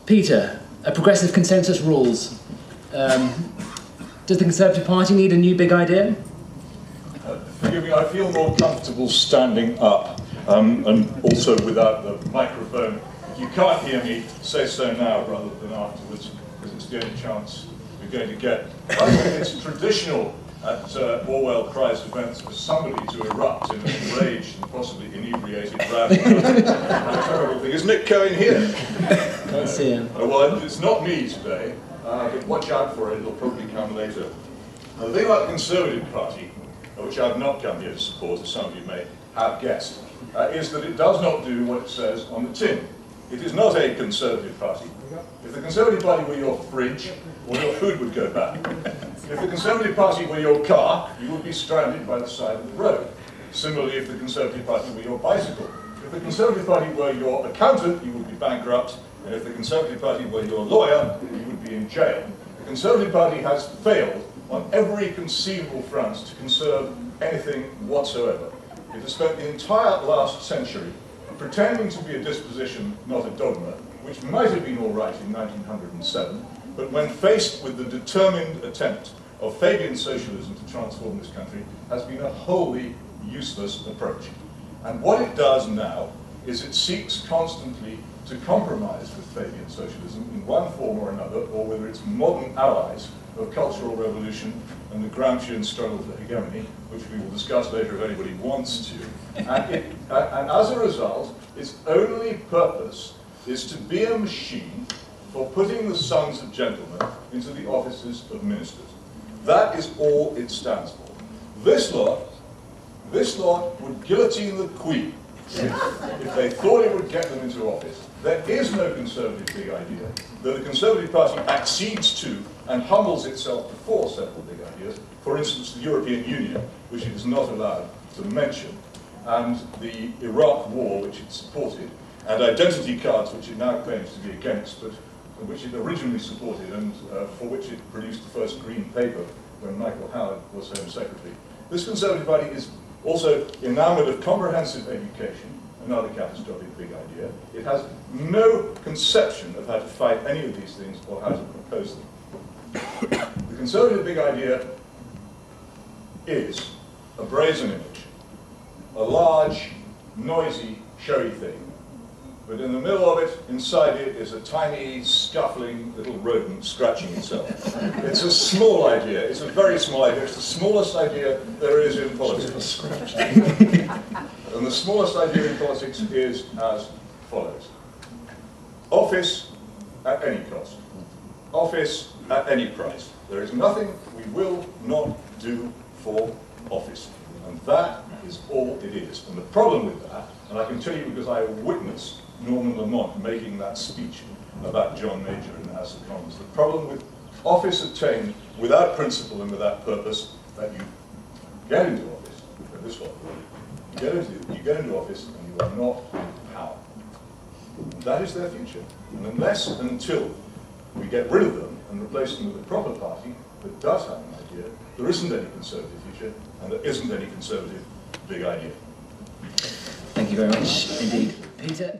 Peter, a progressive consensus rules. Does the Conservative Party need a new big idea? Forgive me, I feel more comfortable standing up and also without the microphone. If you can't hear me, say so now rather than afterwards, because it's the only chance we're going to get. I think it's traditional at Orwell Prize events for somebody to erupt in an enraged and possibly inebriated rally. How terrible thing. Is Nick Cohen here? Let's see him. Well, it's not me today, but watch out for it, it'll probably come later. The thing about the Conservative Party, which I've not come here to support, as some of you may have guessed, is that it does not do what it says on the tin. It is not a Conservative Party. If the Conservative Party were your fridge, all your food would go bad. If the Conservative Party were your car, you would be stranded by the side of the road. Similarly, if the Conservative Party were your bicycle. If the Conservative Party were your accountant, you would be bankrupt. And if the Conservative Party were your lawyer, you would be in jail. The Conservative Party has failed on every conceivable front to conserve anything whatsoever. It has spent the entire last century pretending to be a disposition, not a dogma, which might have been all right in 1907, but when faced with the determined attempt of Fabian socialism to transform this country, has been a wholly useless approach. And what it does now is it seeks constantly to compromise with Fabian socialism in one form or another, or with its modern allies of cultural revolution and the Gramscian struggle for hegemony, which we will discuss later if anybody wants to. And as a result, its only purpose is to be a machine for putting the sons of gentlemen into the offices of ministers. That is all it stands for. This lot would guillotine the Queen if they thought it would get them into office. There is no Conservative big idea, though the Conservative Party accedes to and humbles itself before several big ideas. For instance, the European Union, which it is not allowed to mention, and the Iraq War, which it supported, and identity cards, which it now claims to be against, but which it originally supported, and for which it produced the first green paper when Michael Howard was Home Secretary. This Conservative Party is also enamoured of comprehensive education, another catastrophic big idea. It has no conception of how to fight any of these things or how to propose them. The Conservative big idea is a brazen image, a large, noisy, showy thing. But in the middle of it, inside it, is a tiny, scuffling little rodent scratching itself. It's a small idea. It's a very small idea. It's the smallest idea there is in politics. And the smallest idea in politics is as follows. Office at any cost. Office at any price. There is nothing we will not do for office. And that is all it is. And the problem with that, and I can tell you because I witnessed Norman Lamont making that speech about John Major in the House of Commons. The problem with office attained without principle and without purpose, that you get into office, this one, you get into office and you are not in power. And that is their future. And unless and until we get rid of them and replace them with a proper party that does have an idea, there isn't any Conservative future and there isn't any Conservative big idea. Thank you very much indeed. Peter?